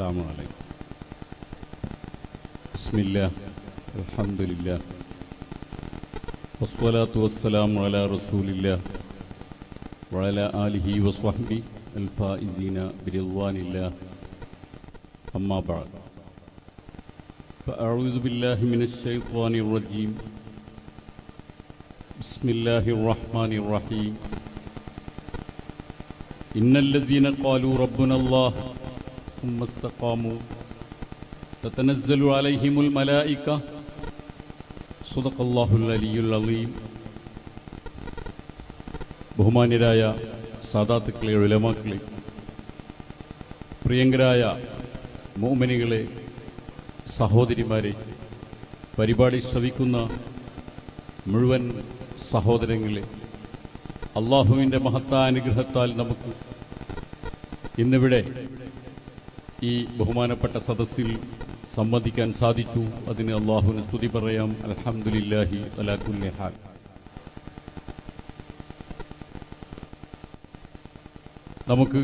السلام عليكم. بسم الله الحمد لله والصلاة والسلام على رسول الله وعلى آله وصحبه الفائزين برضوان الله. أما بعد فأعوذ بالله من الشيطان الرجيم. بسم الله الرحمن الرحيم. إن الذين قالوا ربنا الله ثم استقاموا تتنزل عليهم الملائكة. صدق الله العلي العظيم. ബഹുമാന്യരായ സാദാത്തുക്കളെ, ഉലമാക്കളെ, പ്രിയങ്കരായ മുഅ്മിനീകളെ, സഹോദരിമാരെ, പരിപാടി ശ്രവിക്കുന്ന മുഴുവൻ സഹോദരങ്ങളെ, അള്ളാഹുവിൻ്റെ മഹത്തായ അനുഗ്രഹത്താൽ നമുക്ക് ഇന്നിവിടെ ഈ ബഹുമാനപ്പെട്ട സദസ്സിൽ സംബന്ധിക്കാൻ സാധിച്ചു. അതിന് അള്ളാഹുവിന് സ്തുതി പറയാം. അൽഹംദുലില്ലാഹി അലാ കുല്ലി ഹാൽ. നമുക്ക്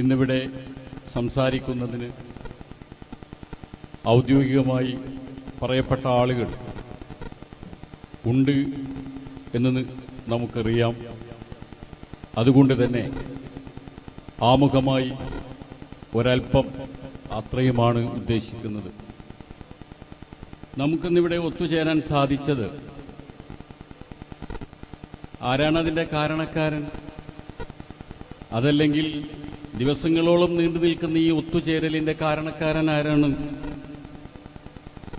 ഇന്നിവിടെ സംസാരിക്കുന്നതിന് ഔദ്യോഗികമായി പറയപ്പെട്ട ആളുകൾ ഉണ്ട് എന്ന് നമുക്കറിയാം. അതുകൊണ്ട് തന്നെ ആമുഖമായി ഒരൽപ്പം അത്രയുമാണ് ഉദ്ദേശിക്കുന്നത്. നമുക്കിന്നിവിടെ ഒത്തുചേരാൻ സാധിച്ചത് ആരാണ് അതിൻ്റെ കാരണക്കാരൻ? അതല്ലെങ്കിൽ ദിവസങ്ങളോളം നീണ്ടു നിൽക്കുന്ന ഈ ഒത്തുചേരലിൻ്റെ കാരണക്കാരൻ ആരാണ്?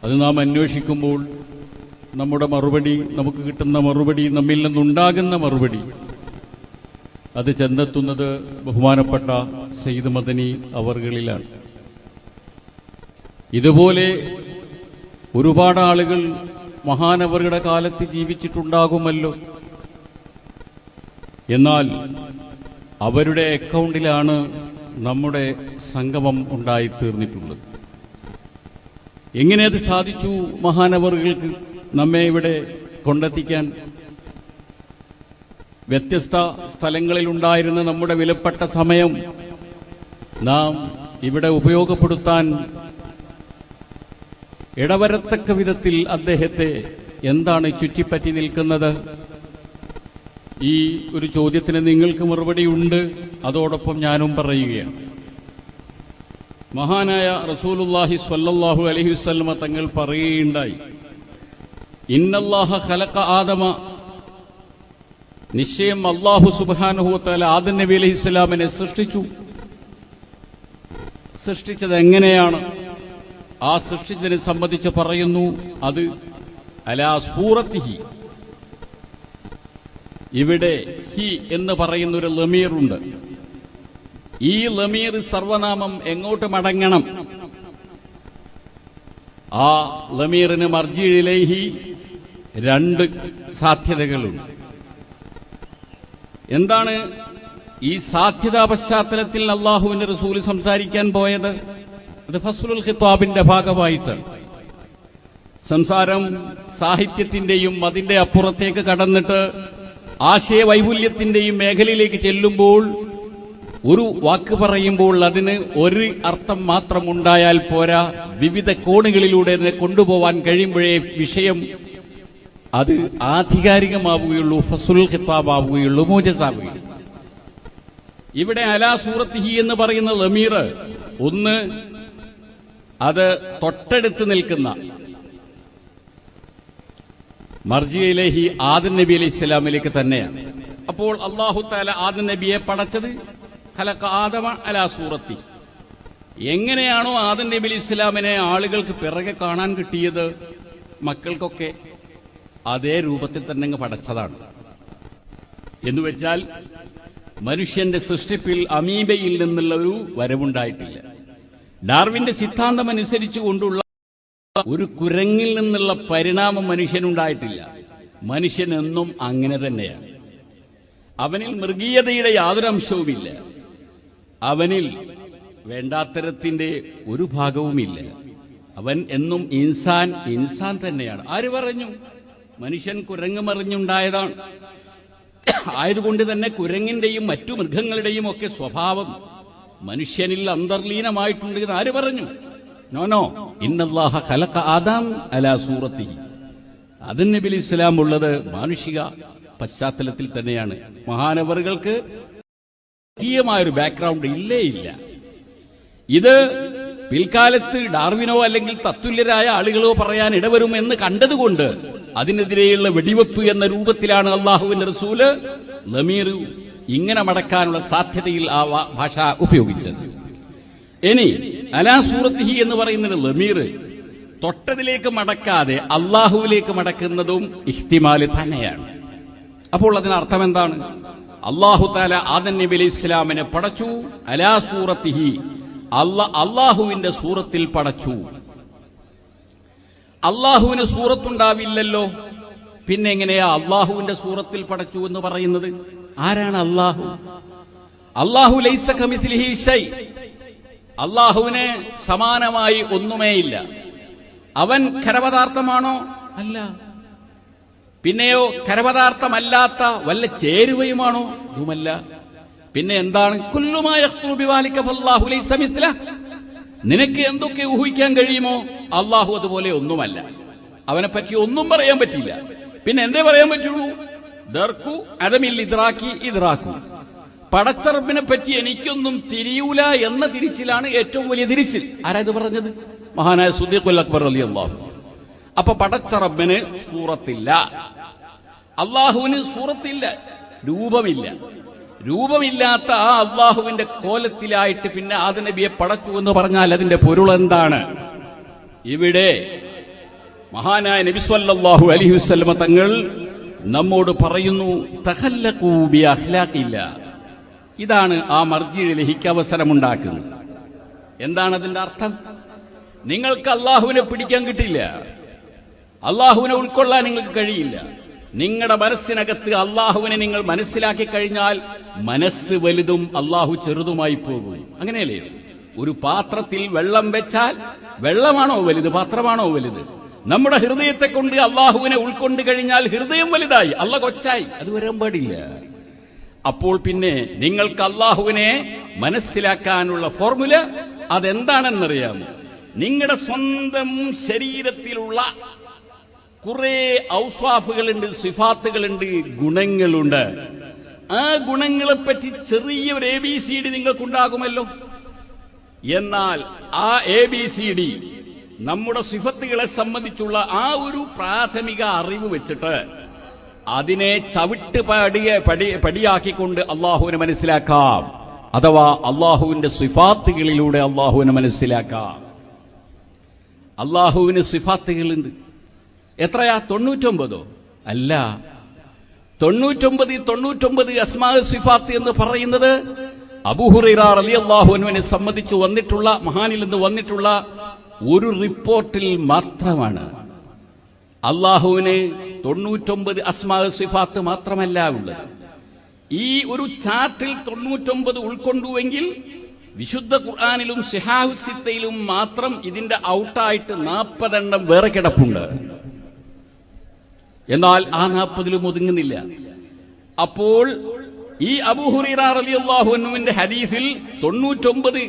അത് നാം അന്വേഷിക്കുമ്പോൾ നമ്മുടെ മറുപടി, നമുക്ക് കിട്ടുന്ന മറുപടി, നമ്മിൽ നിന്നുണ്ടാകുന്ന മറുപടി, അത് ചെന്നെത്തുന്നത് ബഹുമാനപ്പെട്ട സയ്യിദ് മദനി അവർകളിലാണ്. ഇതുപോലെ ഒരുപാട് ആളുകൾ മഹാനവറുടെ കാലത്ത് ജീവിച്ചിട്ടുണ്ടാകുമല്ലോ. എന്നാൽ അവരുടെ അക്കൗണ്ടിലാണ് നമ്മുടെ സംഗമം ഉണ്ടായിത്തീർന്നിട്ടുള്ളത്. എങ്ങനെ അത് സാധിച്ചു മഹാനവറുകൾക്ക് നമ്മെ ഇവിടെ കൊണ്ടെത്തിക്കാൻ? വ്യത്യസ്ത സ്ഥലങ്ങളിലുണ്ടായിരുന്ന നമ്മുടെ വിലപ്പെട്ട സമയം നാം ഇവിടെ ഉപയോഗപ്പെടുത്താൻ ഇടവരത്തക്ക വിധത്തിൽ അദ്ദേഹത്തെ എന്താണ് ചുറ്റിപ്പറ്റി നിൽക്കുന്നത്? ഈ ഒരു ചോദ്യത്തിന് നിങ്ങൾക്ക് മറുപടിയുണ്ട്. അതോടൊപ്പം ഞാനും പറയുകയാണ്. മഹാനായ റസൂലുള്ളാഹി സ്വല്ലല്ലാഹു അലൈഹി വസല്ലമ തങ്ങൾ പറയുകയുണ്ടായി, ഇന്നല്ലാഹ ഖലഖ ആദമ, നിശ്ചയം അല്ലാഹു സുബ്ഹാനഹു വ തആല ആദം നബി അലൈഹിസ്സലാമിനെ സൃഷ്ടിച്ചു. സൃഷ്ടിച്ചത് എങ്ങനെയാണ്? ആ സൃഷ്ടിച്ചതിനെ സംബന്ധിച്ച് പറയുന്നു, അത് അലാ സൂറത്തിഹി. ഇവിടെ ഹി എന്ന് പറയുന്നൊരു ലമീറുണ്ട്. ഈ ലമീർ സർവനാമം എങ്ങോട്ട് മടങ്ങണം? ആ ലമീറിന് മർജി ഇലൈഹി രണ്ട് സാധ്യതകളുണ്ട്. എന്താണ് ഈ സാധ്യതാ പശ്ചാത്തലത്തിൽ അള്ളാഹുവിന്റെ റസൂൽ സംസാരിക്കാൻ പോയത്? അത് ഫസ്ലുൽ ഖിതാബിന്റെ ഭാഗമായിട്ടാണ്. സംസാരം സാഹിത്യത്തിന്റെയും അതിന്റെ അപ്പുറത്തേക്ക് കടന്നിട്ട് ആശയവൈപുല്യത്തിന്റെയും മേഖലയിലേക്ക് ചെല്ലുമ്പോൾ ഒരു വാക്ക് പറയുമ്പോൾ അതിന് ഒരു അർത്ഥം മാത്രം ഉണ്ടായാൽ പോരാ, വിവിധ കോണുകളിലൂടെ അതിനെ കൊണ്ടുപോവാൻ കഴിയുമ്പോഴേ വിഷയം അത് ആധികാരികമാവുകയുള്ളൂ, ഫസ്ലുൽ ഖിതാബാവുകയുള്ളൂ, മൂജസാവുകയുള്ളൂ. ഇവിടെ അലാ സൂറത്തിഹി എന്ന് പറയുന്ന ലമീർ ഒന്ന്, അത് തൊട്ടടുത്ത് നിൽക്കുന്ന മർജിയിലേഹി ആദം നബി അലൈഹി സ്വലാമിലേക്ക് തന്നെയാണ്. അപ്പോൾ അല്ലാഹു തആല ആദം നബിയെ പടച്ചത് ഖലഖ ആദമ അലാ സൂറത്തി. എങ്ങനെയാണോ ആദം നബി അലൈഹി സ്വലാമിനെ ആളുകൾക്ക് പിറകെ കാണാൻ കിട്ടിയത്, മക്കൾക്കൊക്കെ അതേ രൂപത്തിൽ തന്നെ പടച്ചതാണ്. എന്നുവെച്ചാൽ മനുഷ്യന്റെ സൃഷ്ടിപ്പിൽ അമീബയിൽ നിന്നുള്ള ഒരു വരവുണ്ടായിട്ടില്ല. ഡാർവിന്റെ സിദ്ധാന്തം അനുസരിച്ചു കൊണ്ടുള്ള ഒരു കുരങ്ങിൽ നിന്നുള്ള പരിണാമം മനുഷ്യനുണ്ടായിട്ടില്ല. മനുഷ്യൻ എന്നും അങ്ങനെ തന്നെയാണ്. അവനിൽ മൃഗീയതയുടെ യാതൊരു അംശവുമില്ല. അവനിൽ വേണ്ടാത്തരത്തിന്റെ ഒരു ഭാഗവുമില്ല. അവൻ എന്നും ഇൻസാൻ തന്നെയാണ്. ആര് പറഞ്ഞു? മനുഷ്യൻ കുരങ്ങ് മറിഞ്ഞുണ്ടായതാണ്. ആയതുകൊണ്ട് തന്നെ കുരങ്ങിന്റെയും മറ്റു മൃഗങ്ങളുടെയും ഒക്കെ സ്വഭാവം മനുഷ്യനിൽ അന്തർലീനമായിട്ടുണ്ട് എന്ന് ആര് പറഞ്ഞു? നോനോ, ഇന്നല്ലാഹ ഖലഖ ആദം അലാ സൂറത്തിഹി. ആദം നബി അലൈഹി സ്വലാം ഉള്ളത് മാനുഷിക പശ്ചാത്തലത്തിൽ തന്നെയാണ്. മഹാനവറുകൾക്ക് ഒരു ബാക്ക്ഗ്രൗണ്ട് ഇല്ല. ഇത് പിൽക്കാലത്ത് ഡാർവിനോ അല്ലെങ്കിൽ തത്തുല്യരായ ആളുകളോ പറയാൻ ഇടവരുമെന്ന് കണ്ടതുകൊണ്ട് അതിനെതിരെയുള്ള വെടിവെപ്പ് എന്ന രൂപത്തിലാണ് അള്ളാഹുവിന്റെ റസൂല് ലമീർ ഇങ്ങനെ മടക്കാനുള്ള സാധ്യതയിൽ ആ ഭാഷ ഉപയോഗിച്ചത്. ഇനി അലാ സൂറത്തിഹി എന്ന് പറയുന്നത് ലമീർ തൊട്ടതിലേക്ക് മടക്കാതെ അള്ളാഹുവിലേക്ക് മടക്കുന്നതും ഇഹ്തിമാല് തന്നെയാണ്. അപ്പോൾ അതിനർത്ഥം എന്താണ്? അള്ളാഹു തആല ആദം നബി അലൈഹി ഇസ്ലാമിനെ പടച്ചു അലാ സൂറത്തിഹി, അള്ളാഹുവിന്റെ സൂറത്തിൽ പടച്ചു. അള്ളാഹുവിന് സൂറത്തുണ്ടാവില്ലല്ലോ, പിന്നെ എങ്ങനെയാ അള്ളാഹുവിന്റെ സൂറത്തിൽ പടച്ചു എന്ന് പറയുന്നത്? ആരാണ് അള്ളാഹു? അള്ളാഹു ലൈസ കമിസ്ലിഹി ശൈ, അള്ളാഹുവിന് സമാനമായി ഒന്നുമേയില്ല. അവൻ ഖരപദാർത്ഥമാണോ? അല്ല. പിന്നെയോ ഖരപദാർത്ഥമല്ലാത്ത വല്ല ചേരുവയുമാണോ? ഇതുമല്ല. പിന്നെ എന്താണ്? കുല്ലുമായ നിനക്ക് എന്തൊക്കെ ഊഹിക്കാൻ കഴിയുമോ അള്ളാഹു അതുപോലെ ഒന്നുമല്ല. അവനെ പറ്റി ഒന്നും പറയാൻ പറ്റില്ല. പിന്നെ എന്തേ പറയാൻ പറ്റുള്ളൂ? ദർക്കു അദമിൽ ഇദ്റാക്കി ഇദ്റാക്കു. പടച്ച റബ്ബിനെ പറ്റി എനിക്കൊന്നും തിരിയൂല എന്ന തിരിച്ചിലാണ് ഏറ്റവും വലിയ തിരിച്ചിൽ. ആരാ ഇത് പറഞ്ഞത്? മഹാനായ സിദ്ദീഖുൽ അക്ബർ റളിയല്ലാഹു അൻഹു. അപ്പൊ പടച്ച റബ്ബിന് സൂറത്തില്ല, അള്ളാഹുവിന് സൂറത്തില്ല, രൂപമില്ല. രൂപമില്ലാത്ത ആ അള്ളാഹുവിന്റെ കോലത്തിലായിട്ട് പിന്നെ ആദം നബിയെ പടച്ചു എന്ന് പറഞ്ഞാൽ അതിന്റെ പൊരുൾ എന്താണ്? ഇവിടെ മഹാനായ നബി സല്ലല്ലാഹു അലൈഹി വസല്ലമ തങ്ങൾ നമ്മോട് പറയുന്നു, തഖല്ലഖൂ ബി അഖ്ലാഖില്ല. ഇതാണ് ആ മർജിയിലേക്ക് അവസരമുണ്ടാക്കുന്നത്. എന്താണ് അതിന്റെ അർത്ഥം? നിങ്ങൾക്ക് അള്ളാഹുവിനെ പിടിക്കാൻ കിട്ടില്ല, അള്ളാഹുവിനെ ഉൾക്കൊള്ളാൻ നിങ്ങൾക്ക് കഴിയില്ല. നിങ്ങളുടെ മനസ്സിനകത്ത് അള്ളാഹുവിനെ നിങ്ങൾ മനസ്സിലാക്കി കഴിഞ്ഞാൽ മനസ്സ് വലുതും അള്ളാഹു ചെറുതുമായി പോകും. അങ്ങനെയല്ലേ? ഒരു പാത്രത്തിൽ വെള്ളം വെച്ചാൽ വെള്ളമാണോ വലുത്, പാത്രമാണോ വലുത്? നമ്മുടെ ഹൃദയത്തെ കൊണ്ട് അള്ളാഹുവിനെ ഉൾക്കൊണ്ട് കഴിഞ്ഞാൽ ഹൃദയം വലുതായി, അള്ളാഹ് കൊച്ചായി. അത് വരാൻ പാടില്ല. അപ്പോൾ പിന്നെ നിങ്ങൾക്ക് അള്ളാഹുവിനെ മനസ്സിലാക്കാനുള്ള ഫോർമുല അതെന്താണെന്നറിയാമോ? നിങ്ങളുടെ സ്വന്തം ശരീരത്തിലുള്ള കുറെ ഔസ്വാഫുകളുണ്ട്, സിഫാത്തുകളുണ്ട്, ഗുണങ്ങളുണ്ട്. ആ ഗുണങ്ങളെപ്പറ്റി ചെറിയൊരു ABCD നിങ്ങൾക്കുണ്ടാകുമല്ലോ. എന്നാൽ ആ ABCD നമ്മുടെ സിഫത്തുകളെ സംബന്ധിച്ചുള്ള ആ ഒരു പ്രാഥമിക അറിവ് വെച്ചിട്ട് അതിനെ ചവിട്ട് പടിയാക്കിക്കൊണ്ട് അള്ളാഹുവിനെ മനസ്സിലാക്കാം. അഥവാ അള്ളാഹുവിന്റെ സിഫാത്തുകളിലൂടെ അള്ളാഹുവിനെ മനസ്സിലാക്കാം. അള്ളാഹുവിന് സിഫാത്തുകളുണ്ട്. എത്രയാ? 99? അല്ല, 99 അസ്മാ സിഫാത്ത് എന്ന് പറയുന്നത് അബൂ ഹുറൈറ റളിയല്ലാഹു അൻഹുവിനെ സംബന്ധിച്ച് വന്നിട്ടുള്ള മഹാനിൽ നിന്ന് വന്നിട്ടുള്ള ഒരു റിപ്പോർട്ടിൽ മാത്രമാണ്. അള്ളാഹുവിന് 99 അസ്മാ സിഫാത്ത് മാത്രമല്ല ഉള്ളത്. ഈ ഒരു ചാർട്ടിൽ 99 ഉൾക്കൊണ്ടുവെങ്കിൽ വിശുദ്ധ ഖുർആനിലും സിഹാഹു സിത്തയിലും മാത്രം ഇതിന്റെ ഔട്ടായിട്ട് 40 എണ്ണം വേറെ കിടപ്പുണ്ട്. എന്നാൽ ആ 40ലും ഒതുങ്ങുന്നില്ല. അപ്പോൾ ഈ അബൂ ഹുറൈറ റളിയല്ലാഹു അൻഹുവിന്റെ ഹദീസിൽ 99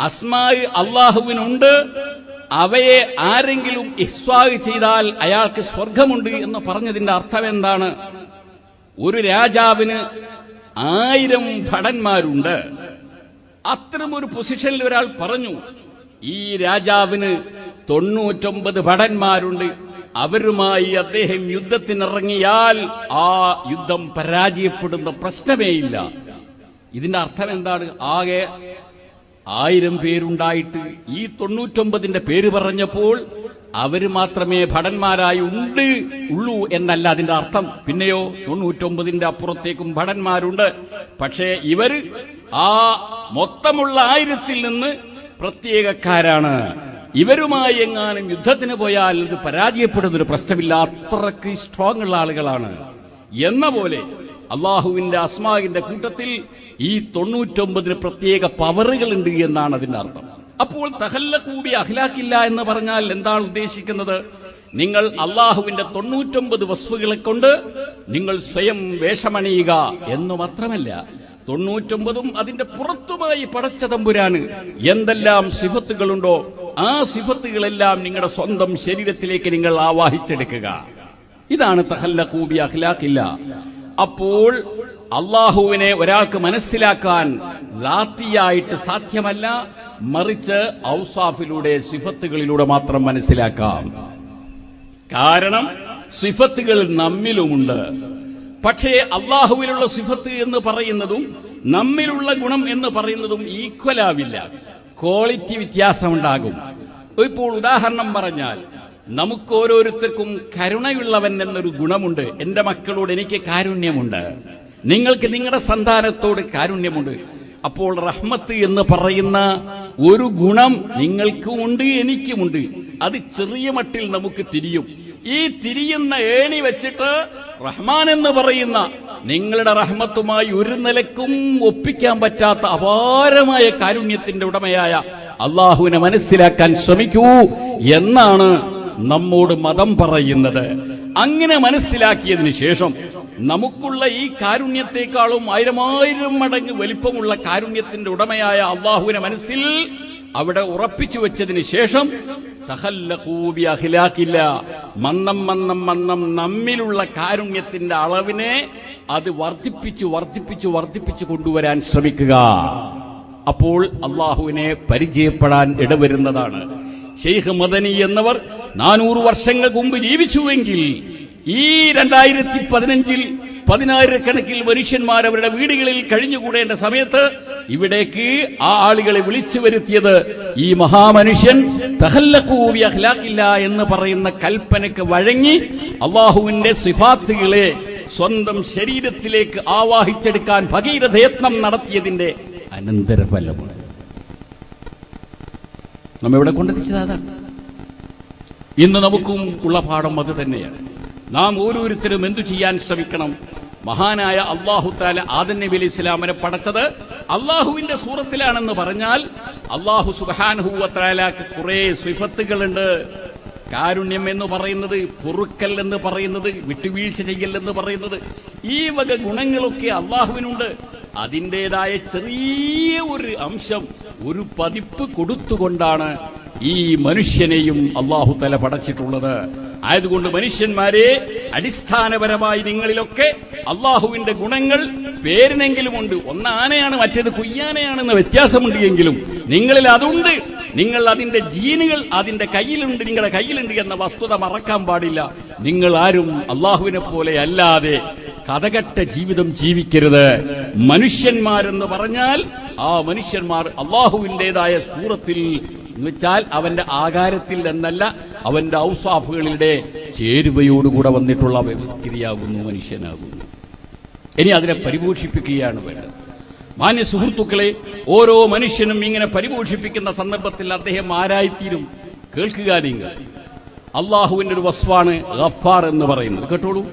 അസ്മാ അള്ളാഹുവിനുണ്ട്, അവയെ ആരെങ്കിലും ഇഹ്സാ ചെയ്താൽ അയാൾക്ക് സ്വർഗമുണ്ട് എന്ന് പറഞ്ഞതിന്റെ അർത്ഥം എന്താണ്? ഒരു രാജാവിന് 1000 ഭടന്മാരുണ്ട്. അത്തരമൊരു പൊസിഷനിൽ ഒരാൾ പറഞ്ഞു, ഈ രാജാവിന് 99 ഭടന്മാരുണ്ട്, അവരുമായി അദ്ദേഹം യുദ്ധത്തിനിറങ്ങിയാൽ ആ യുദ്ധം പരാജയപ്പെടുന്ന പ്രശ്നമേയില്ല. ഇതിന്റെ അർത്ഥം എന്താണ്? ആകെ 1000 പേരുണ്ടായിട്ട് ഈ 99ന്റെ പേര് പറഞ്ഞപ്പോൾ അവര് മാത്രമേ ഭടന്മാരായി ഉള്ളൂ എന്നല്ല അതിന്റെ അർത്ഥം. പിന്നെയോ 99ന്റെ അപ്പുറത്തേക്കും ഭടന്മാരുണ്ട്. പക്ഷേ ഇവര് ആ മൊത്തമുള്ള 1000ൽ നിന്ന് പ്രത്യേകക്കാരാണ്. ഇവരുമായി എങ്ങാനും യുദ്ധത്തിന് പോയാൽ ഇത് പരാജയപ്പെടുന്നൊരു പ്രശ്നമില്ല, അത്രക്ക് സ്ട്രോങ് ഉള്ള ആളുകളാണ് എന്ന പോലെ അള്ളാഹുവിന്റെ അസ്മാഇന്റെ കൂട്ടത്തിൽ ഈ 99ന് പ്രത്യേക പവറുകളുണ്ട് എന്നാണ് അതിന്റെ അർത്ഥം. അപ്പോൾ തഖല്ലഖൂ ബി അഖ്ലാഖില്ല എന്ന് പറഞ്ഞാൽ എന്താണ് ഉദ്ദേശിക്കുന്നത്? നിങ്ങൾ അള്ളാഹുവിന്റെ 99 വസ്തുക്കളെ കൊണ്ട് നിങ്ങൾ സ്വയം വേഷമണിയുക എന്ന് മാത്രമല്ല, 99 അതിന്റെ പുറത്തുമായി പടച്ച തമ്പുരാന് എന്തെല്ലാം സിഫത്തുകളുണ്ടോ ആ സിഫത്തുകളെല്ലാം നിങ്ങളുടെ സ്വന്തം ശരീരത്തിലേക്ക് നിങ്ങൾ ആവാഹിച്ചെടുക്കുക. ഇതാണ് തഖല്ലഖൂ ബി അഖ്ലാഖില്ല. അപ്പോൾ അള്ളാഹുവിനെ ഒരാൾക്ക് മനസ്സിലാക്കാൻ ലാത്തിയായിട്ട് സാധ്യമല്ല, മറിച്ച് ഔസാഫിലൂടെ സിഫത്തുകളിലൂടെ മാത്രം മനസ്സിലാക്കാം. കാരണം സിഫത്തുകൾ നമ്മിലുമുണ്ട്. പക്ഷേ അള്ളാഹുവിലുള്ള സിഫത്ത് എന്ന് പറയുന്നതും നമ്മിലുള്ള ഗുണം എന്ന് പറയുന്നതും ഈക്വൽ ആവില്ല, ക്വാളിറ്റി വ്യത്യാസമുണ്ടാകും. ഇപ്പോൾ ഉദാഹരണം പറഞ്ഞാൽ, നമുക്ക് ഓരോരുത്തർക്കും കരുണയുള്ളവൻ എന്നൊരു ഗുണമുണ്ട്. എന്റെ മക്കളോട് എനിക്ക് കാരുണ്യമുണ്ട്, നിങ്ങൾക്ക് നിങ്ങളുടെ സന്താനത്തോട് കാരുണ്യമുണ്ട്. അപ്പോൾ റഹ്മത്ത് എന്ന് പറയുന്ന ഒരു ഗുണം നിങ്ങൾക്കുമുണ്ട്, എനിക്കുമുണ്ട്. അത് ചെറിയ മട്ടിൽ നമുക്ക് തിരിയും. ഈ തിരിയുന്ന ഏണി വെച്ചിട്ട് റഹ്മാൻ എന്ന് പറയുന്ന നിങ്ങളുടെ റഹ്മത്തുമായി ഒരു നിലക്കും ഒപ്പിക്കാൻ പറ്റാത്ത അപാരമായ കാരുണ്യത്തിന്റെ ഉടമയായ അള്ളാഹുവിനെ മനസ്സിലാക്കാൻ ശ്രമിക്കൂ എന്നാണ് നമ്മോട് മതം പറയുന്നത്. അങ്ങനെ മനസ്സിലാക്കിയതിനു ശേഷം നമുക്കുള്ള ഈ കാരുണ്യത്തെക്കാളും 1000 മടങ്ങ് വലിപ്പമുള്ള കാരുണ്യത്തിന്റെ ഉടമയായ അള്ളാഹുവിനെ മനസ്സിൽ അവിടെ ഉറപ്പിച്ചു വെച്ചതിന് ശേഷം തഖല്ലഖൂ ബി അഖ്ലാഖില്ല, മന്നം നമ്മിലുള്ള കാരുണ്യത്തിന്റെ അളവിനെ അത് വർദ്ധിപ്പിച്ചു കൊണ്ടുവരാൻ ശ്രമിക്കുക. അപ്പോൾ അള്ളാഹുവിനെ പരിചയപ്പെടാൻ ഇടവരുന്നതാണ്. ഷെയ്ഖ് മദനി എന്നവർ 400 വർഷങ്ങൾക്ക് മുമ്പ് ജീവിച്ചുവെങ്കിൽ ഈ 2015 10,000-കണക്കിൽ മനുഷ്യന്മാർ അവരുടെ വീടുകളിൽ കഴിഞ്ഞുകൂടേണ്ട സമയത്ത് ഇവിടേക്ക് ആ ആളുകളെ വിളിച്ചു വരുത്തിയത് ഈ മഹാമനുഷ്യൻ തഖല്ലഖൂ ബി അഖ്ലാഖില്ല എന്ന് പറയുന്ന കൽപ്പനയ്ക്ക് വഴങ്ങി അള്ളാഹുവിന്റെ സിഫാത്തുകളെ സ്വന്തം ശരീരത്തിലേക്ക് ആവാഹിച്ചെടുക്കാൻ ഭഗീരഥയത്നം നടത്തിയതിന്റെ അനന്തരഫലമാണ്. നമ്മിവിടെ കൊണ്ടെത്തിച്ചത് അതാണ്. ഇന്ന് നമുക്കും ഉള്ള പാഠം അത് തന്നെയാണ്. നാം ഓരോരുത്തരും എന്തു ചെയ്യാൻ ശ്രമിക്കണം? മഹാനായ അല്ലാഹു തആല ആദം നബി അലൈഹി ഇസ്ലാമിനെ പടച്ചത് അള്ളാഹുവിന്റെ സൂറത്തിലാണെന്ന് പറഞ്ഞാൽ അള്ളാഹു സുബ്ഹാനഹു വ തആലക്ക് കുറെ സിഫത്തുകളുണ്ട്. കാരുണ്യം എന്ന് പറയുന്നത്, പൊറുക്കൽ എന്ന് പറയുന്നത്, വിട്ടുവീഴ്ച ചെയ്യൽ എന്ന് പറയുന്നത്, ഈ വക ഗുണങ്ങളൊക്കെ അള്ളാഹുവിനുണ്ട്. അതിൻ്റെതായ ചെറിയ ഒരു അംശം, ഒരു പതിപ്പ് കൊടുത്തുകൊണ്ടാണ് ഈ മനുഷ്യനെയും അള്ളാഹു തആല പടച്ചിട്ടുള്ളത്. ആയതുകൊണ്ട് മനുഷ്യന്മാരെ, അടിസ്ഥാനപരമായി നിങ്ങളിലൊക്കെ അള്ളാഹുവിന്റെ ഗുണങ്ങൾ പേരിനെങ്കിലുമുണ്ട്. ഒന്ന് ആനയാണ്, മറ്റേത് കുയ്യാനയാണെന്ന വ്യത്യാസമുണ്ട് എങ്കിലും നിങ്ങളിൽ അതുണ്ട്. നിങ്ങൾ അതിന്റെ ജീനുകൾ അതിന്റെ കയ്യിലുണ്ട്, നിങ്ങളുടെ കയ്യിലുണ്ട് എന്ന വസ്തുത മറക്കാൻ പാടില്ല. നിങ്ങൾ ആരും അള്ളാഹുവിനെ പോലെ അല്ലാതെ കഥകെട്ട ജീവിതം ജീവിക്കരുത്. മനുഷ്യന്മാരെന്ന് പറഞ്ഞാൽ ആ മനുഷ്യന്മാർ അള്ളാഹുവിൻ്റെതായ സൂറത്തിൽ എന്നുവെച്ചാൽ അവന്റെ ആകാരത്തിൽ എന്നല്ല, അവന്റെ ഔസാഫുകളുടെ ചേരുവയോടുകൂടെ വന്നിട്ടുള്ള വ്യക്തിയാകുന്നു, മനുഷ്യനാകുന്നു. ഇനി അതിനെ പരിപോഷിപ്പിക്കുകയാണ് വേണ്ടത്. മാന്യ സുഹൃത്തുക്കളെ, ഓരോ മനുഷ്യനും ഇങ്ങനെ പരിപോഷിപ്പിക്കുന്ന സന്ദർഭത്തിൽ അദ്ദേഹം ആരായിത്തീരും? കേൾക്കുക നിങ്ങൾ. അള്ളാഹുവിന്റെ ഒരു വസ്വാണ് ഗഫാർ എന്ന് പറയുന്നത്, കേട്ടോളൂ.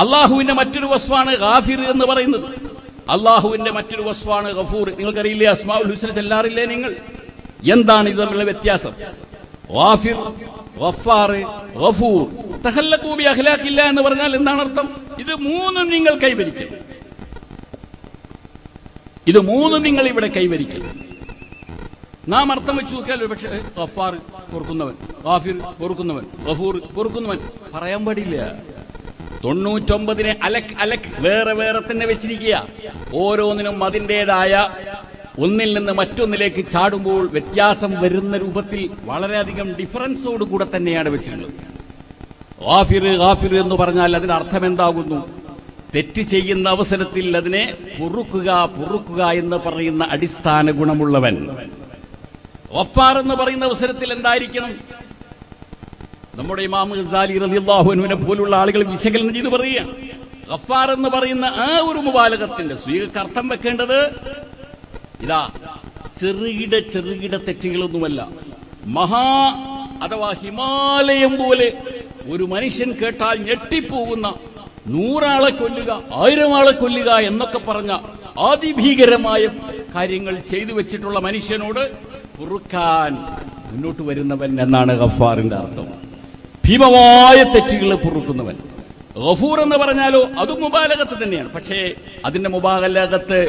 അള്ളാഹുവിന്റെ മറ്റൊരു വസ്വാണ് ഗാഫിർ എന്ന് പറയുന്നത്. അള്ളാഹുവിന്റെ മറ്റൊരു വസ്വാണ് ഗഫൂർ. നിങ്ങൾക്കറിയില്ലേ? അസ്മാഉൽ ഹുസ്ന ചെല്ലാറില്ലേ നിങ്ങൾ? എന്താണ് ഇത് തമ്മിലുള്ള വ്യത്യാസം? ഗാഫിർ, ഗഫാർ, ഗഫൂർ. തഖല്ലഖൂ ബി അഖ്ലാഖില്ല എന്ന് പറഞ്ഞാൽ എന്താണ് അർത്ഥം? ഇത് മൂന്നും നിങ്ങൾ കൈവരിക്കണം. ഇത് മൂന്നും നിങ്ങൾ ഇവിടെ കൈവരിക്കണം. നാം അർത്ഥം വെച്ച് നോക്കിയാൽ പക്ഷേ ഗഫാർ പൊറുക്കുന്നവൻ, ഗാഫിർ പൊറുക്കുന്നവൻ, ഗഫൂർ പൊറുക്കുന്നവൻ പറയാൻ പാടില്ല. 99 അലക് വേറെ വേറെ തന്നെ വെച്ചിരിക്കുക. ഓരോന്നിനും അതിൻ്റെതായ ഒന്നിൽ നിന്ന് മറ്റൊന്നിലേക്ക് ചാടുമ്പോൾ വ്യത്യാസം വരുന്ന രൂപത്തിൽ വളരെയധികം ഡിഫറൻസോട് കൂടെ തന്നെയാണ് വെച്ചിട്ടുള്ളത്. ഗാഫിർ എന്ന് പറഞ്ഞാൽ അതിന്റെ അർത്ഥം എന്താകുന്നു? തെറ്റ് ചെയ്യുന്ന അവസരത്തിൽ അതിനെ പൊറുക്കുക എന്ന് പറയുന്ന അടിസ്ഥാന ഗുണമുള്ളവൻ. ഗഫാർ എന്ന് പറയുന്ന അവസരത്തിൽ എന്തായിരിക്കണം? നമ്മുടെ ഇമാം ഗസാലി റളിയല്ലാഹു അൻഹുവിനെ പോലുള്ള ആളുകൾ വിശകലനം ചെയ്ത് പറയുക, ഗഫാർ എന്ന് പറയുന്ന ആ ഒരു മുബാലഗത്തിന്റെ സ്വീകർക്ക് അർത്ഥം വെക്കേണ്ടത് ഇതാ, ചെറുകിട തെറ്റുകളൊന്നുമല്ല, അഥവാ ഹിമാലയം പോലെ ഒരു മനുഷ്യൻ കേട്ടാൽ ഞെട്ടിപ്പോകുന്ന 100 ആളെ കൊല്ലുക, 1000 ആളെ കൊല്ലുക എന്നൊക്കെ പറഞ്ഞ അതിഭീകരമായ കാര്യങ്ങൾ ചെയ്തു വെച്ചിട്ടുള്ള മനുഷ്യനോട് പൊറുക്കാൻ മുന്നോട്ട് വരുന്നവൻ എന്നാണ് ഗഫാറിന്റെ അർത്ഥം. ഭീമമായ തെറ്റുകൾ പൊറുക്കുന്നവൻ. ഗഫൂർ എന്ന് പറഞ്ഞാലോ അതും മുബാലഗത്ത് തന്നെയാണ്. പക്ഷേ അതിന്റെ മുബാലഗത്ത്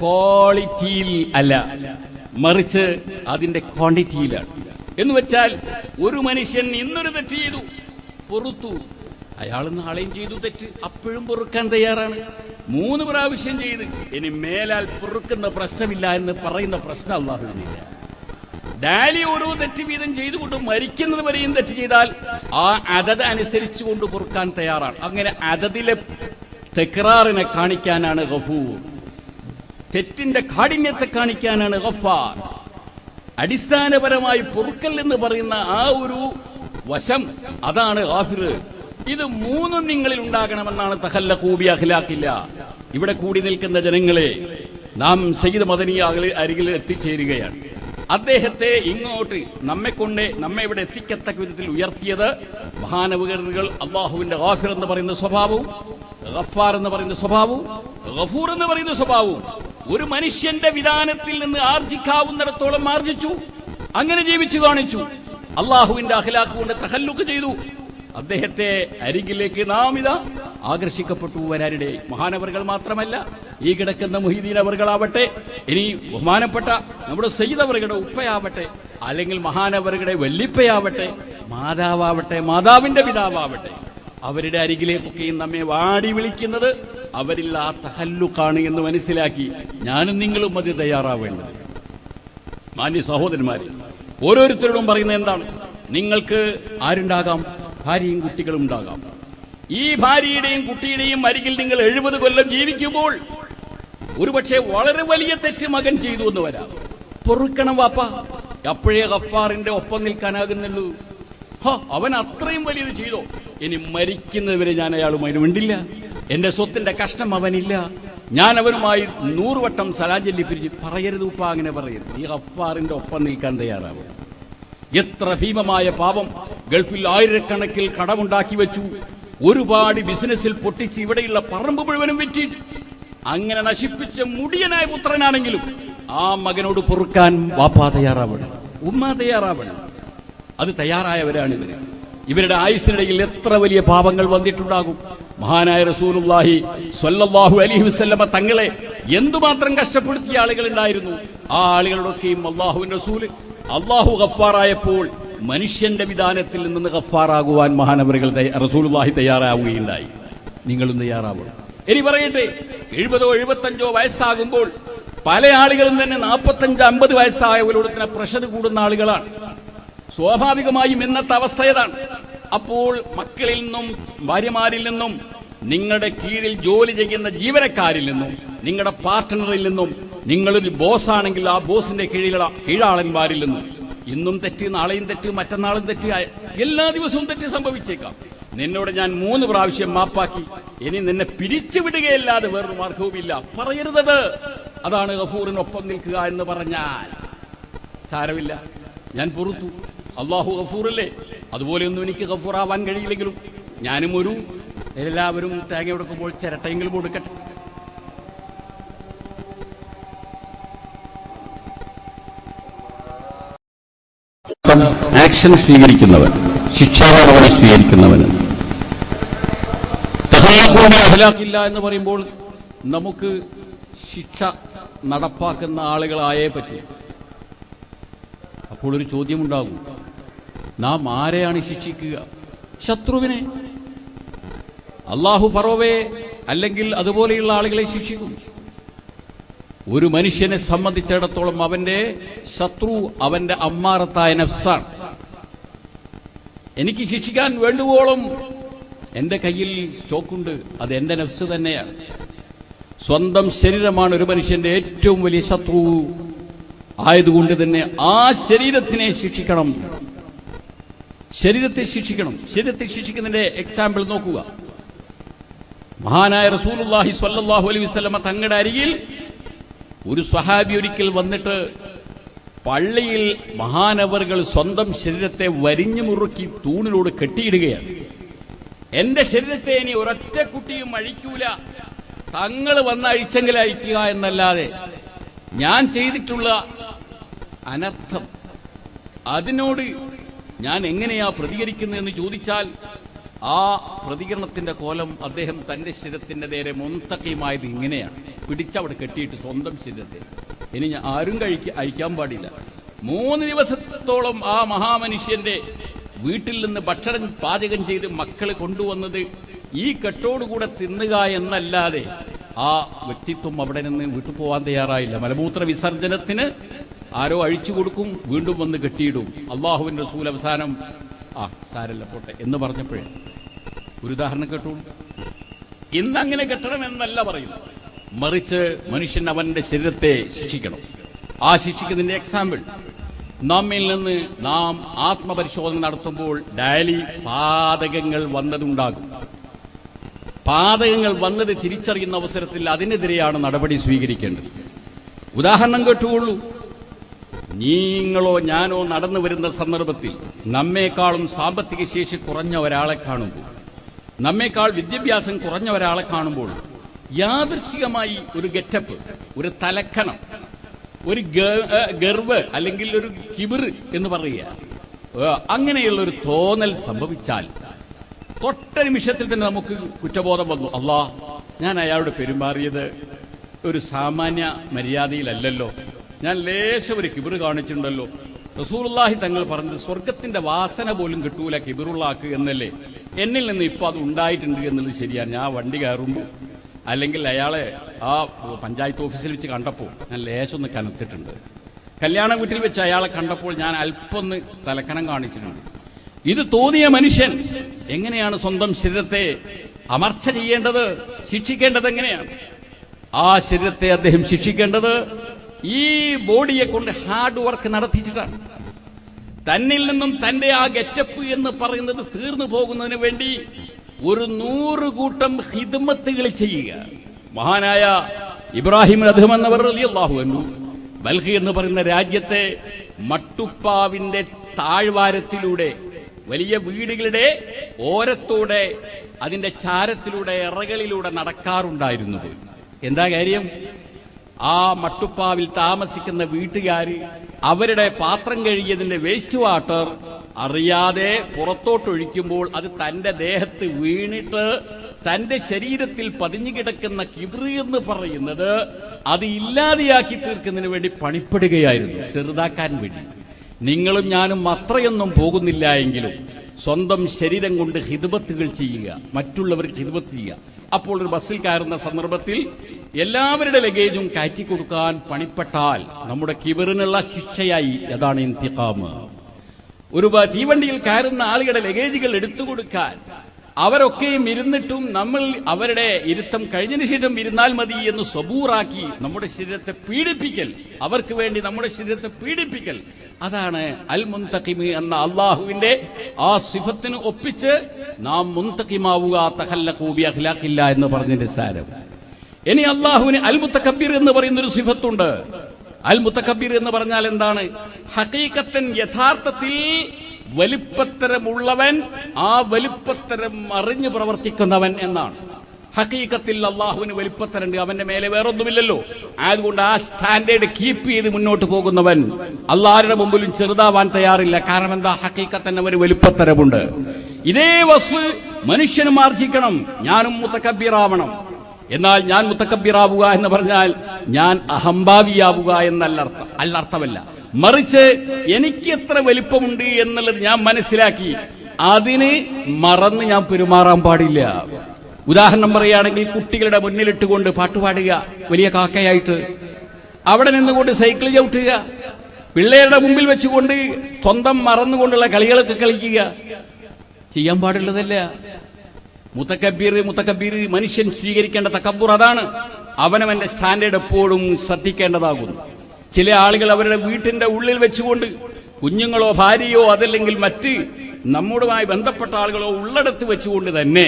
ക്വാളിറ്റിയിൽ അല്ല, മറിച്ച് അതിന്റെ ക്വാണ്ടിറ്റിയിലാണ്. എന്ന് വെച്ചാൽ ഒരു മനുഷ്യൻ ഇന്നൊരു തെറ്റ് ചെയ്തു, പൊറുത്തു, അയാൾ നാളെയും ചെയ്തു തെറ്റ്, അപ്പോഴും പൊറുക്കാൻ തയ്യാറാണ്. 3 പ്രാവശ്യം ചെയ്ത് ഇനി മേലാൽ പൊറുക്കുന്ന പ്രശ്നമില്ല എന്ന് പറയുന്ന പ്രശ്നം അല്ലാഹുവിനില്ല. ഡാലി ഓരോ തെറ്റ് വീതം ചെയ്തുകൊണ്ട് മരിക്കുന്നത് വരെയും തെറ്റ് ചെയ്താൽ ആ അതത് അനുസരിച്ചുകൊണ്ട് പൊറുക്കാൻ തയ്യാറാണ്. അങ്ങനെ അതതിലെ തെക്റാറിനെ കാണിക്കാനാണ് ഗഫൂർ, തെറ്റിന്റെ കാഠിന്യത്തെ കാണിക്കാനാണ് ഗഫാർ. അടിസ്ഥാനപരമായി പൊറുക്കൽ എന്ന് പറയുന്ന ആ ഒരു വശം, അതാണ് ഗാഫിർ. ഇത് 3 നിങ്ങളിൽ ഉണ്ടാകണമെന്നാണ് തഖല്ലഖൂ ബി അഖ്ലാഖില്ല. ഇവിടെ കൂടി നിൽക്കുന്ന ജനങ്ങളെ, നാം സയ്യിദ് മദനി അരികിൽ എത്തിച്ചേരുകയാണ്. അദ്ദേഹത്തെ ഇങ്ങോട്ട് നമ്മെ ഇവിടെ എത്തിക്കത്തക്ക വിധത്തിൽ ഉയർത്തിയത് മഹാനവകരുകൾ അള്ളാഹുവിന്റെ ഗാഫിർ എന്ന് പറയുന്ന സ്വഭാവവും, ഗഫാർ എന്ന് പറയുന്ന സ്വഭാവവും, ഗഫൂർ എന്ന് പറയുന്ന സ്വഭാവവും ഒരു മനുഷ്യന്റെ വിധാനത്തിൽ നിന്ന് ആർജിക്കാവുന്നിടത്തോളം ആർജിച്ചു, അങ്ങനെ ജീവിച്ചു കാണിച്ചു. അള്ളാഹുവിന്റെ അഖ്ലാഖ് കൊണ്ട് തഖല്ലുഖ് ചെയ്തു. അദ്ദേഹത്തെ അരികിലേക്ക് നാം ഇതാ ആകർഷിക്കപ്പെട്ടു വരാനിടെ. മഹാനവറുകൾ മാത്രമല്ല, ഈ കിടക്കുന്ന മുഹീദ്ദീൻ അവർകളാവട്ടെ, ഇനി ബഹുമാനപ്പെട്ട നമ്മുടെ സയ്യിദ് അവറുകളുടെ ഉപ്പയാവട്ടെ, അല്ലെങ്കിൽ മഹാനവറുകളുടെ വല്ലിപ്പയാവട്ടെ, മാതാവാവട്ടെ, മാതാവിന്റെ പിതാവാവട്ടെ, അവരുടെ അരികിലേക്കൊക്കെയും നമ്മെ വാടി വിളിക്കുന്നത് അവരിൽ ആ തഖല്ലുഖാണ് എന്ന് മനസ്സിലാക്കി ഞാനും നിങ്ങളും അത് തയ്യാറാവേണ്ടത്. മാന്യ സഹോദരന്മാരെ, ഓരോരുത്തരോടും പറയുന്നത് എന്താണ്? നിങ്ങൾക്ക് ആരുണ്ടാകാം? ഭാര്യയും കുട്ടികളും ഉണ്ടാകാം. ഈ ഭാര്യയുടെയും കുട്ടിയുടെയും അരികിൽ നിങ്ങൾ 70 കൊല്ലം ജീവിക്കുമ്പോൾ ഒരുപക്ഷെ വളരെ വലിയ തെറ്റ് മകൻ ചെയ്തു എന്ന് വരാം. പൊറുക്കണം വാപ്പ, അപ്പോഴേ ഗഫാറിന്റെ ഒപ്പം നിൽക്കാനാകുന്നുള്ളൂ. അവൻ അത്രയും വലിയത് ചെയ്തോ, ഇനി മരിക്കുന്നതുവരെ ഞാൻ അയാളുമായി മിണ്ടില്ല, എന്റെ സ്വത്തിന്റെ കഷ്ടം അവനില്ല, ഞാൻ അവനുമായി 100 വട്ടം സലാം ചൊല്ലി പിരിഞ്ഞ്. പറയരുത് ഉപ്പ, അങ്ങനെ പറയരുത്. ഈ ഗഫാറിന്റെ ഒപ്പം നിൽക്കാൻ തയ്യാറാവും. എത്ര ഭീമമായ പാപം! ഗൾഫിൽ ആയിരക്കണക്കിൽ കടമുണ്ടാക്കി വെച്ചു, ഒരുപാട് ബിസിനസ്സിൽ പൊട്ടിച്ച് ഇവിടെയുള്ള പറമ്പ് മുഴുവനും വിറ്റി, അങ്ങനെ നശിപ്പിച്ച മുടിയനായ പുത്രനാണെങ്കിലും ആ മകനോട് പൊറുക്കാൻ വാപ്പാ തയ്യാറാവണം, ഉമ്മ തയ്യാറാവണം. അത് തയ്യാറായവരാണ് ഇവര്. ഇവരുടെ ആയുസ്സിനിടയിൽ എത്ര വലിയ പാപങ്ങൾ വന്നിട്ടുണ്ടാകും. മഹാനായ റസൂലുള്ളാഹി സ്വല്ലല്ലാഹു അലൈഹി വസല്ലമ തങ്ങളെ എന്തുമാത്രം കഷ്ടപ്പെടുത്തിയ ആളുകൾ ഉണ്ടായിരുന്നു. ആ ആളുകളൊക്കെയും അല്ലാഹുവിന്റെ റസൂൽ അല്ലാഹു ഗഫാറായപ്പോൾ മനുഷ്യന്റെ വിധാനത്തിൽ നിന്ന് ഗഫാറാകുവാൻ മഹാനവറുകൾ റസൂലുള്ളാഹി തയ്യാറാവുകയുണ്ടായി. നിങ്ങളും തയ്യാറാവണം. ഇനി പറയട്ടെ, 70 75 വയസ്സാകുമ്പോൾ പല ആളുകളും തന്നെ 45-50 വയസ്സായവരോട് തന്നെ പ്രഷർ കൂടുന്ന ആളുകളാണ്. സ്വാഭാവികമായും ഇന്നത്തെ അവസ്ഥ ഏതാണ്? അപ്പോൾ മക്കളിൽ നിന്നും ഭാര്യമാരിൽ നിന്നും നിങ്ങളുടെ കീഴിൽ ജോലി ചെയ്യുന്ന ജീവനക്കാരിൽ നിന്നും നിങ്ങളുടെ പാർട്ട്ണറിൽ നിന്നും നിങ്ങളൊരു ബോസാണെങ്കിൽ ആ ബോസിന്റെ കീഴാളന്മാരിൽ നിന്നും ഇന്നും തെറ്റ്, നാളെയും തെറ്റ്, മറ്റന്നാളും തെറ്റ്, എല്ലാ ദിവസവും തെറ്റ് സംഭവിച്ചേക്കാം. നിന്നോട് ഞാൻ 3 പ്രാവശ്യം മാപ്പാക്കി, ഇനി നിന്നെ പിരിച്ചുവിടുകയല്ലാതെ വേറൊരു മാർഗവുമില്ല. പറയരുതത്. അതാണ് ഗഫൂറിനൊപ്പം നിൽക്കുക എന്ന് പറഞ്ഞാൽ. സാരമില്ല, ഞാൻ പൊറുത്തു, അള്ളാഹു ഗഫൂറല്ലേ, അതുപോലെയൊന്നും എനിക്ക് ഗഫൂറാവാൻ കഴിയില്ലെങ്കിലും ഞാനും എല്ലാവരും തേങ്ങ കൊടുക്കുമ്പോൾ ചിരട്ടയെങ്കിലും കൊടുക്കട്ടെ. ആക്ഷൻ സ്വീകരിക്കുന്നവൻ, ശിക്ഷാനടപടി സ്വീകരിക്കുന്നവന് അഖ്ലാഖില്ല എന്ന് പറയുമ്പോൾ നമുക്ക് ശിക്ഷ നടപ്പാക്കുന്ന ആളുകളായേ പറ്റൂ. അപ്പോൾ ഒരു ചോദ്യമുണ്ടാകും, നാം ആരെയാണ് ശിക്ഷിക്കുക? ശത്രുവിനെ. അള്ളാഹു ഫറോവയെ അല്ലെങ്കിൽ അതുപോലെയുള്ള ആളുകളെ ശിക്ഷിക്കും. ഒരു മനുഷ്യനെ സംബന്ധിച്ചിടത്തോളം അവന്റെ ശത്രു അവന്റെ അമ്മാറത്തായ നഫ്സാണ്. എനിക്ക് ശിക്ഷിക്കാൻ വേണ്ടുവോളം എന്റെ കയ്യിൽ സ്റ്റോക്കുണ്ട്, അത് എന്റെ നഫ്സ് തന്നെയാണ്. സ്വന്തം ശരീരമാണ് ഒരു മനുഷ്യന്റെ ഏറ്റവും വലിയ ശത്രു ആയതുകൊണ്ട് തന്നെ ആ ശരീരത്തിനെ ശിക്ഷിക്കണം. ശരീരത്തെ ശിക്ഷിക്കണം. ശരീരത്തെ ശിക്ഷിക്കുന്നതിന്റെ എക്സാമ്പിൾ നോക്കുക. മഹാനായ റസൂലുള്ളാഹി സ്വല്ലല്ലാഹു അലൈഹി വസല്ലമ തങ്ങളുടെ അരികിൽ ഒരു സ്വഹാബി ഒരിക്കൽ വന്നിട്ട് പള്ളിയിൽ മഹാനവറുകൾ സ്വന്തം ശരീരത്തെ വരിഞ്ഞു മുറുക്കി തൂണിനോട് കെട്ടിയിടുകയാണ്. എന്റെ ശരീരത്തെ ഇനി ഒരൊറ്റ കുട്ടിയും അഴിക്കൂല, തങ്ങൾ വന്ന് അഴിച്ചെങ്കിൽ അഴിക്കുക എന്നല്ലാതെ ഞാൻ ചെയ്തിട്ടുള്ള അനർത്ഥം അതിനോട് ഞാൻ എങ്ങനെയാ പ്രതികരിക്കുന്നതെന്ന് ചോദിച്ചാൽ ആ പ്രതികരണത്തിന്റെ കോലം അദ്ദേഹം തന്റെ ശരീരത്തിന്റെ നേരെ മുന്തക്കിയുമായത് ഇങ്ങനെയാണ്. പിടിച്ചവിടെ കെട്ടിയിട്ട് സ്വന്തം ശരീരത്തെ ഇനി ആരും അഴിക്കാൻ പാടില്ല. 3 ദിവസത്തോളം ആ മഹാമനുഷ്യന്റെ വീട്ടിൽ നിന്ന് ഭക്ഷണം പാചകം ചെയ്ത് മക്കള് കൊണ്ടുവന്നത് ഈ കെട്ടോടുകൂടെ തിന്നുക എന്നല്ലാതെ ആ വ്യക്തിത്വം അവിടെ നിന്ന് വീട്ടിൽ പോകാൻ തയ്യാറായില്ല. മലമൂത്ര വിസർജനത്തിന് ആരോ അഴിച്ചു കൊടുക്കും, വീണ്ടും വന്ന് കെട്ടിയിടും. അള്ളാഹുവിന്റെ റസൂൽ അവസാനം സാരല്ല പോട്ടെ എന്ന് പറഞ്ഞപ്പോഴേ ഒരു ഉദാഹരണം കേട്ടോളൂ. ഇന്നങ്ങനെ കെട്ടണമെന്നല്ല പറയുന്നത്, മറിച്ച് മനുഷ്യൻ അവന്റെ ശരീരത്തെ ശിക്ഷിക്കണം. ആ ശിക്ഷിക്കുന്നതിന്റെ എക്സാമ്പിൾ, നമ്മിൽ നിന്ന് നാം ആത്മപരിശോധന നടത്തുമ്പോൾ ഡയലി പാതകങ്ങൾ വന്നതുണ്ടാകും. പാതകങ്ങൾ വന്നത് തിരിച്ചറിയുന്ന അവസരത്തിൽ അതിനെതിരെയാണ് നടപടി സ്വീകരിക്കേണ്ടത്. ഉദാഹരണം കേട്ടുകൊള്ളൂ. നിങ്ങളോ ഞാനോ നടന്നു വരുന്ന സന്ദർഭത്തിൽ നമ്മേക്കാളും സാമ്പത്തിക ശേഷി കുറഞ്ഞ ഒരാളെ കാണുമ്പോൾ, നമ്മേക്കാൾ വിദ്യാഭ്യാസം കുറഞ്ഞ ഒരാളെ കാണുമ്പോൾ യാദൃശ്ചികമായി ഒരു ഗെറ്റപ്പ്, ഒരു തലക്കനം, ഒരു ഗർവ് അല്ലെങ്കിൽ ഒരു കിബിർ എന്ന് പറയുക, അങ്ങനെയുള്ള ഒരു തോന്നൽ സംഭവിച്ചാൽ തൊട്ട നിമിഷത്തിൽ തന്നെ നമുക്ക് കുറ്റബോധം വന്നു. ഞാൻ അയാളോട് പെരുമാറിയത് ഒരു സാമാന്യ മര്യാദയിലല്ലല്ലോ, ഞാൻ ലേശം ഒരു കിബിർ കാണിച്ചിട്ടുണ്ടല്ലോ. റസൂലുള്ളാഹി തങ്ങൾ പറഞ്ഞത് സ്വർഗത്തിന്റെ വാസന പോലും കിട്ടൂല കിബിറുള്ളാക്ക് എന്നല്ലേ. എന്നിൽ നിന്ന് ഇപ്പൊ അത് ഉണ്ടായിട്ടുണ്ട് എന്നുള്ളത് ശരിയാണ്. ഞാൻ വണ്ടി കയറുമ്പോൾ അല്ലെങ്കിൽ അയാളെ ആ പഞ്ചായത്ത് ഓഫീസിൽ വെച്ച് കണ്ടപ്പോൾ ഞാൻ ലേശം ഒന്ന് കനത്തിട്ടുണ്ട്. കല്യാണ വീട്ടിൽ വെച്ച് അയാളെ കണ്ടപ്പോൾ ഞാൻ അല്പം ഒന്ന് തലക്കനം കാണിച്ചിട്ടുണ്ട്. ഇത് തോന്നിയ മനുഷ്യൻ എങ്ങനെയാണ് സ്വന്തം ശരീരത്തെ അമർച്ച ചെയ്യേണ്ടത്, ശിക്ഷിക്കേണ്ടത് എങ്ങനെയാണ്? ആ ശരീരത്തെ അദ്ദേഹം ശിക്ഷിക്കേണ്ടത് ഈ ബോഡിയെ കൊണ്ട് ഹാർഡ് വർക്ക് നടത്തിച്ചിട്ടാണ്. തന്നിൽ നിന്നും തന്റെ ആ ഗെറ്റപ്പ് എന്ന് പറയുന്നത് തീർന്നു പോകുന്നതിന് വേണ്ടി ഒരു 100 കൂട്ടം ഹിദ്മത്തുകൾ ചെയ്യുക. മഹാനായ ഇബ്രാഹിം അദ്ഹം എന്നവർ റളിയല്ലാഹു അൻഹു ബൽഖി എന്ന് പറയുന്ന രാജ്യത്തെ മട്ടുപ്പാവിന്റെ താഴ്വാരത്തിലൂടെ, വലിയ വീടുകളുടെ ഓരത്തൂടെ, അതിന്റെ ചാരത്തിലൂടെ, ഇറകളിലൂടെ നടക്കാറുണ്ടായിരുന്നു. എന്താ കാര്യം? ആ മട്ടുപ്പാവിൽ താമസിക്കുന്ന വീട്ടുകാര് അവരുടെ പാത്രം കഴുകിയതിന്റെ വേസ്റ്റ് വാട്ടർ അറിയാതെ പുറത്തോട്ടൊഴിക്കുമ്പോൾ അത് തന്റെ ദേഹത്ത് വീണിട്ട് തന്റെ ശരീരത്തിൽ പതിഞ്ഞു കിടക്കുന്ന കിബ്ർ എന്ന് പറയുന്നത് അത് ഇല്ലാതെയാക്കി തീർക്കുന്നതിന് വേണ്ടി പണിപ്പെടുകയായിരുന്നു, ചെറുതാക്കാൻ വേണ്ടി. നിങ്ങളും ഞാനും അത്രയൊന്നും പോകുന്നില്ല എങ്കിലും സ്വന്തം ശരീരം കൊണ്ട് ഹിദ്മത്തുകൾ ചെയ്യുക, മറ്റുള്ളവർക്ക് ഹിദ്മത്ത് ചെയ്യുക. അപ്പോൾ ഒരു ബസ്സിൽ കയറുന്ന സന്ദർഭത്തിൽ എല്ലാവരുടെ ലഗേജും കയറ്റി കൊടുക്കാൻ പണിപ്പെട്ടാൽ നമ്മുടെ കിബറിനുള്ള ശിക്ഷയായി. അതാണ് ഇന്തിഖാം. ഒരു തീവണ്ടിയിൽ കയറുന്ന ആളുകളുടെ ലഗേജുകൾ എടുത്തു കൊടുക്കാൻ അവരൊക്കെയും ഇരുന്നിട്ടും നമ്മൾ അവരുടെ ഇരുത്തം കഴിഞ്ഞതിന് ശേഷം ഇരുന്നാൽ മതി എന്ന് സബൂറാക്കി നമ്മുടെ ശരീരത്തെ പീഡിപ്പിക്കൽ, അവർക്ക് വേണ്ടി നമ്മുടെ ശരീരത്തെ പീഡിപ്പിക്കൽ, അതാണ് അൽ മുന്തഖിമ് എന്ന അള്ളാഹുവിന്റെ ആ സിഫത്തിന് ഒപ്പിച്ച് നാം മുന്തഖിമാവുക. തഖല്ലഖൂ ബി അഖ്ലാഖില്ല എന്ന് പറഞ്ഞതിന്റെ സാരം. ഇനി അള്ളാഹുവിന് അൽ മുതകബ്ബിർ എന്ന് പറയുന്ന ഒരു സിഫത്തുണ്ട്. അൽ മുതകബ്ബിർ എന്ന് പറഞ്ഞാൽ എന്താണ്? ഹഖീഖത്തൻ, യഥാർത്ഥത്തിൽ വലിപ്പത്തരമുള്ളവൻ, ആ വലിപ്പത്തരം അറിഞ്ഞു പ്രവർത്തിക്കുന്നവൻ എന്നാണ്. ഹഖീഖത്തിൽ അള്ളാഹുവിന് വലിപ്പത്തരണ്ട്, അവന്റെ മേലെ വേറൊന്നുമില്ലല്ലോ. അതുകൊണ്ട് ആ സ്റ്റാൻഡേർഡ് കീപ്പ് ചെയ്ത് മുന്നോട്ട് പോകുന്നവൻ അള്ളാഹുവിന്റെ മുമ്പിലും ചെറുതാവാൻ തയ്യാറില്ല. കാരണം എന്താ? ഹഖീഖത്തൻ അവന് വലിപ്പത്തരമുണ്ട്. ഇതേ വസ്തു മനുഷ്യനും ആർജിക്കണം. ഞാനും മുതകബ്ബിറാവണം. എന്നാൽ ഞാൻ മുതകബ്ബിറാവുക എന്ന് പറഞ്ഞാൽ ഞാൻ അഹംഭാവിയാവുക എന്നല്ല അർത്ഥമല്ല. മറിച്ച് എനിക്ക് എത്ര വലിപ്പമുണ്ട് എന്നുള്ളത് ഞാൻ മനസ്സിലാക്കി അതിന് മറന്ന് ഞാൻ പെരുമാറാൻ പാടില്ല. ഉദാഹരണം പറയുകയാണെങ്കിൽ, കുട്ടികളുടെ മുന്നിലിട്ടുകൊണ്ട് പാട്ടുപാടുക, വലിയ കാക്കയായിട്ട് അവിടെ നിന്നുകൊണ്ട് സൈക്കിൾ ചവിട്ടുക, പിള്ളേരുടെ മുമ്പിൽ വെച്ചുകൊണ്ട് സ്വന്തം മറന്നുകൊണ്ടുള്ള കളികളൊക്കെ കളിക്കുക, ചെയ്യാൻ പാടുള്ളതല്ല. മുതകബ്ബിർ മനുഷ്യൻ സ്വീകരിക്കേണ്ട തകബ്ബുർ അതാണ്. അവനവന്റെ സ്റ്റാൻഡേർഡ് എപ്പോഴും ശ്രദ്ധിക്കേണ്ടതാകുന്നു. ചില ആളുകൾ അവരുടെ വീട്ടിന്റെ ഉള്ളിൽ വെച്ചുകൊണ്ട് കുഞ്ഞുങ്ങളോ ഭാര്യയോ അതല്ലെങ്കിൽ മറ്റ് നമ്മുമായി ബന്ധപ്പെട്ട ആളുകളോ ഉള്ളിടത്ത് വെച്ചുകൊണ്ട് തന്നെ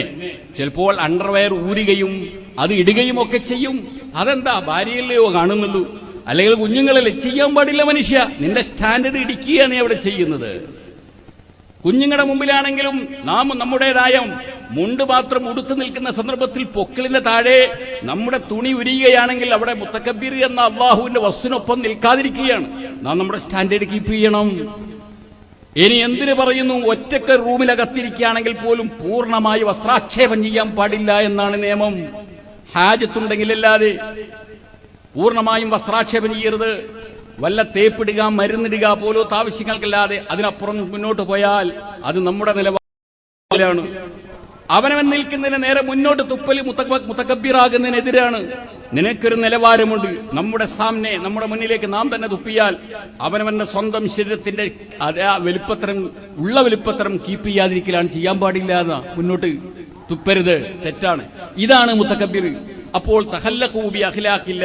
ചിലപ്പോൾ അണ്ടർവെയർ ഊരുകയും അത് ഇടുകയും ഒക്കെ ചെയ്യും. അതെന്താ? ഭാര്യയല്ലയോ കാണുന്നുള്ളൂ, അല്ലെങ്കിൽ കുഞ്ഞുങ്ങളല്ലേ? ചെയ്യാൻ പാടില്ല മനുഷ്യ. നിന്റെ സ്റ്റാൻഡേർഡ് ഇടിക്കുകയാണ് നീ അവിടെ ചെയ്യുന്നത്. കുഞ്ഞുങ്ങളുടെ മുമ്പിലാണെങ്കിലും നാം നമ്മുടേതായ മുണ്ട് മാത്രം ഉടുത്തു നിൽക്കുന്ന സന്ദർഭത്തിൽ പൊക്കിളിന്റെ താഴെ നമ്മുടെ തുണി ഉരിയുകയാണെങ്കിൽ അവിടെ മുതകബ്ബിർ എന്ന അള്ളാഹുവിന്റെ വസ്തുവിനൊപ്പം നിൽക്കാതിരിക്കുകയാണ്. നാം നമ്മുടെ സ്റ്റാൻഡേർഡ് കീപ്പ് ചെയ്യണം. ഇനി എന്തിനു പറയുന്നു? ഒറ്റക്ക് റൂമിലകത്തിരിക്കുകയാണെങ്കിൽ പോലും പൂർണ്ണമായി വസ്ത്രാക്ഷേപം ചെയ്യാൻ പാടില്ല എന്നാണ് നിയമം. ഹാജത്തുണ്ടെങ്കിലല്ലാതെ പൂർണ്ണമായും വസ്ത്രാക്ഷേപം ചെയ്യരുത്. വല്ല തേപ്പിടുക, മരുന്നിടുക പോലത്തെ ആവശ്യങ്ങൾക്കല്ലാതെ അതിനപ്പുറം മുന്നോട്ട് പോയാൽ അത് നമ്മുടെ നിലപാടാണ്. അവനവൻ നിൽക്കുന്നതിന് നേരെ മുന്നോട്ട് തുപ്പല് മുത്തക്കബ്ബിറാകുന്നതിനെതിരാണ്. നിനക്കൊരു നിലവാരമുണ്ട്. നമ്മുടെ സാമനെ, നമ്മുടെ മുന്നിലേക്ക് നാം തന്നെ തുപ്പിയാൽ അവനവന്റെ സ്വന്തം ശരീരത്തിന്റെ വലുപ്പത്തരം ഉള്ള വലുപ്പത്തരം കീപ്പ് ചെയ്യാതിരിക്കലാണ്. ചെയ്യാൻ പാടില്ല എന്ന മുന്നോട്ട് തുപ്പരുത്, തെറ്റാണ്. ഇതാണ് മുത്തക്കബ്ബിർ. അപ്പോൾ തഖല്ലഖൂബി അഖ്ലാഖില്ല,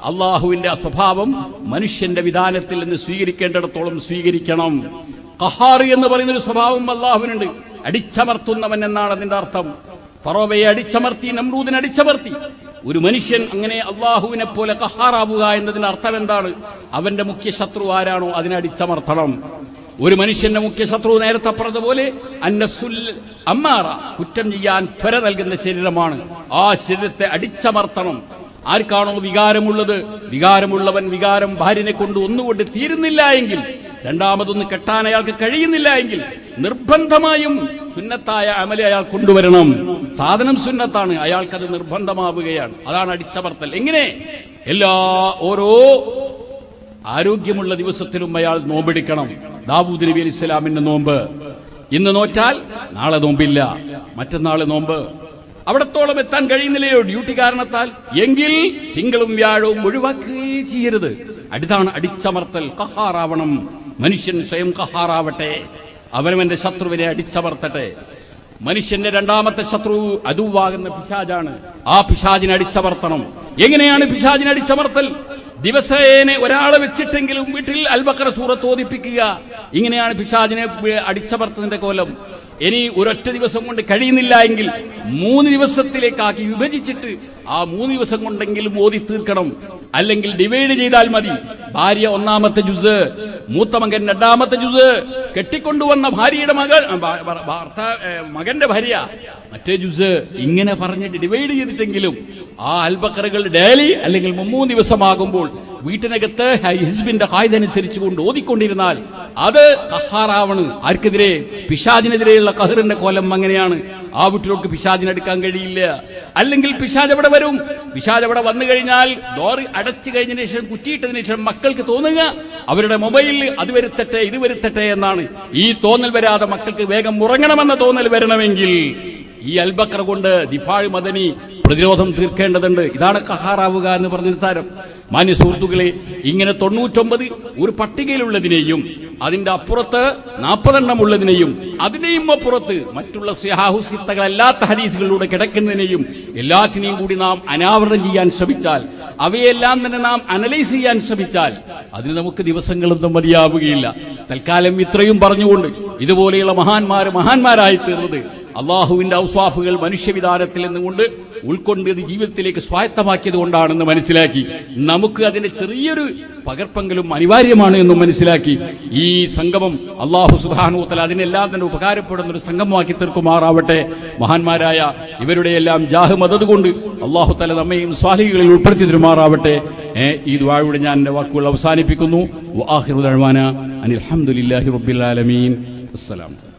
അള്ളാഹുവിന്റെ സ്വഭാവം മനുഷ്യന്റെ വിധാനത്തിൽ നിന്ന് സ്വീകരിക്കേണ്ടിടത്തോളം സ്വീകരിക്കണം. ഖഹാർ എന്ന് പറയുന്നൊരു സ്വഭാവം അള്ളാഹുവിനുണ്ട്. അടിച്ചമർത്തുന്നവൻ എന്നാണ് അതിന്റെ അർത്ഥം. ഫറോവയെ അടിച്ചമർത്തി, നമ്രൂദിനെ അടിച്ചമർത്തി. ഒരു മനുഷ്യൻ അങ്ങനെ അള്ളാഹുവിനെ പോലെ ഖഹാറാവുക എന്നതിന് അർത്ഥം എന്താണ്? അവന്റെ മുഖ്യ ശത്രു ആരാണോ അതിനെ അടിച്ചമർത്തണം. ഒരു മനുഷ്യന്റെ മുഖ്യ ശത്രു നേരത്തെ പറഞ്ഞതുപോലെ അന്നഫ്സുൽ അമ്മാറ, കുറ്റം ചെയ്യാൻ ത്വര നൽകുന്ന ശരീരമാണ്. ആ ശരീരത്തെ അടിച്ചമർത്തണം. ആർക്കാണോ വികാരമുള്ളത്, വികാരമുള്ളവൻ വികാരം ഭാര്യനെ കൊണ്ട് ഒന്നുകൊണ്ട് തീരുന്നില്ല എങ്കിൽ, രണ്ടാമതൊന്ന് കെട്ടാൻ അയാൾക്ക് കഴിയുന്നില്ല എങ്കിൽ നിർബന്ധമായും സുന്നത്തായ അമല് അയാൾ കൊണ്ടുവരണം. സാധനം സുന്നത്താണ്, അയാൾക്കത് നിർബന്ധമാവുകയാണ്. അതാണ് അടിച്ചമർത്തൽ. എങ്ങനെ? ഓരോ ആരോഗ്യമുള്ള ദിവസത്തിലും അയാൾ നോമ്പെടുക്കണം. ദാവൂദ് നബി അലൈഹി സ്വലാമിന്റെ നോമ്പ് ഇന്ന് നോറ്റാൽ നാളെ നോമ്പില്ല, മറ്റന്നാള് നോമ്പ്. അവിടത്തോളം എത്താൻ കഴിയുന്നില്ലയോ ഡ്യൂട്ടി കാരണത്താൽ? എങ്കിൽ തിങ്കളും വ്യാഴവും ഒഴിവാക്കുകയേ ചെയ്യരുത്. അടുത്താണ് അടിച്ചമർത്തൽ. ഖഹാറാവണം. മനുഷ്യൻ സ്വയം ഖഹാറാവട്ടെ, അവനവന്റെ ശത്രുവിനെ അടിച്ചമർത്തട്ടെ. മനുഷ്യന്റെ രണ്ടാമത്തെ ശത്രു അദുവാകുന്ന പിശാചാണ്. ആ പിശാചിനെ അടിച്ചമർത്തണം. എങ്ങനെയാണ് പിശാചിനെ അടിച്ചമർത്തൽ? ദിവസേന ഒരാളെ വെച്ചിട്ടെങ്കിലും വീട്ടിൽ അൽ-ബഖറ സൂറത്ത് ഓതിപ്പിക്കുക. ഇങ്ങനെയാണ് പിശാചിനെ അടിച്ചമർത്തതിന്റെ കോലം. ഇനി ഒരൊറ്റ ദിവസം കൊണ്ട് കഴിയുന്നില്ല എങ്കിൽ 3 ദിവസത്തിലേക്കാക്കി വിഭജിച്ചിട്ട് ആ 3 ദിവസം കൊണ്ടെങ്കിലും ഓതി തീർക്കണം. അല്ലെങ്കിൽ ഡിവൈഡ് ചെയ്താൽ മതി. ഭാര്യ 1-ാമത്തെ ജുസ്, മൂത്ത മകൻ 2-ാമത്തെ ജുസ്, കെട്ടിക്കൊണ്ടുവന്ന ഭാര്യയുടെ മകന്റെ ഭാര്യ മറ്റേ ജുസ്, ഇങ്ങനെ പറഞ്ഞിട്ട് ഡിവൈഡ് ചെയ്തിട്ടെങ്കിലും ആ അൽ-ബഖറകൾ ഡെയിലി അല്ലെങ്കിൽ 3 ദിവസമാകുമ്പോൾ വീട്ടിനകത്ത് ഹിസ്ബിന്റെ ഖായിദ അനുസരിച്ച് കൊണ്ട് ഓതിക്കൊണ്ടിരുന്നാൽ അത് ഖഹാറാവണ്. ആർക്കെതിരെ? പിശാചിനെതിരെയുള്ള ഖഹറിന്റെ കോലം അങ്ങനെയാണ്. ആ വീട്ടിലേക്ക് പിശാചിനെടുക്കാൻ കഴിയില്ല. അല്ലെങ്കിൽ പിശാച് അവിടെ വരും. പിശാച് അവിടെ വന്നു കഴിഞ്ഞാൽ ഡോറ് അടച്ചു കഴിഞ്ഞതിന് ശേഷം, കുറ്റിയിട്ടതിന് ശേഷം മക്കൾക്ക് തോന്നുക അവരുടെ മൊബൈലിൽ അത് വരുത്തട്ടെ ഇത് വരുത്തട്ടെ എന്നാണ്. ഈ തോന്നൽ വരാതെ മക്കൾക്ക് വേഗം ഉറങ്ങണമെന്ന തോന്നൽ വരണമെങ്കിൽ ഈ അൽ-ബഖറ കൊണ്ട് ദിഫാഴ് മദനി പ്രതിരോധം തീർക്കേണ്ടതുണ്ട്. ഇതാണ് ഖഹാറാവുക എന്ന് പറഞ്ഞ സാരം. മാന്യ സുഹൃത്തുക്കളെ, ഇങ്ങനെ 99 ഒരു പട്ടികയിലുള്ളതിനെയും അതിന്റെ അപ്പുറത്ത് 40 എണ്ണം ഉള്ളതിനെയും അതിനെയും അപ്പുറത്ത് മറ്റുള്ള സ്വഹാഹുസിത്തകളല്ലാത്ത ഹദീസുകളിലൂടെ കിടക്കുന്നതിനെയും എല്ലാറ്റിനെയും കൂടി നാം അനാവരണം ചെയ്യാൻ ശ്രമിച്ചാൽ, അവയെല്ലാം തന്നെ നാം അനലൈസ് ചെയ്യാൻ ശ്രമിച്ചാൽ അതിന് നമുക്ക് ദിവസങ്ങളൊന്നും മതിയാവുകയില്ല. തൽക്കാലം ഇത്രയും പറഞ്ഞുകൊണ്ട്, ഇതുപോലെയുള്ള മഹാന്മാരായി തീർന്നത് അള്ളാഹുവിന്റെ ഔസ്വാഫുകൾ മനുഷ്യവിധാനത്തിൽ നിന്നുകൊണ്ട് ഉൾക്കൊണ്ട് ഇത് ജീവിതത്തിലേക്ക് സ്വായത്തമാക്കിയത് കൊണ്ടാണെന്ന് മനസ്സിലാക്കി, നമുക്ക് അതിന്റെ ചെറിയൊരു പകർപ്പെങ്കിലും അനിവാര്യമാണ് എന്നും മനസ്സിലാക്കി ഈ സംഗമം അള്ളാഹു സുബ്ഹാനഹു വ തആല അതിനെല്ലാം തന്നെ ഉപകാരപ്പെടുന്ന ഒരു സംഗമമാക്കി തീർക്കുമാറാവട്ടെ. മഹാന്മാരായ ഇവരുടെയെല്ലാം ജാഹ് മദദ് കൊണ്ട് അള്ളാഹു തആല നമ്മയും സ്വാലിഹീകളിൽ ഉൾപ്പെടുത്തി തരുമാറാവട്ടെ. ഈ ദുആയോടെ ഞാൻ എന്റെ വാക്കുകൾ അവസാനിപ്പിക്കുന്നു. വആഖിറു ദഅ്വാനാ അനിൽ ഹംദുലില്ലാഹി റബ്ബിൽ ആലമീൻ. അസ്സലാമു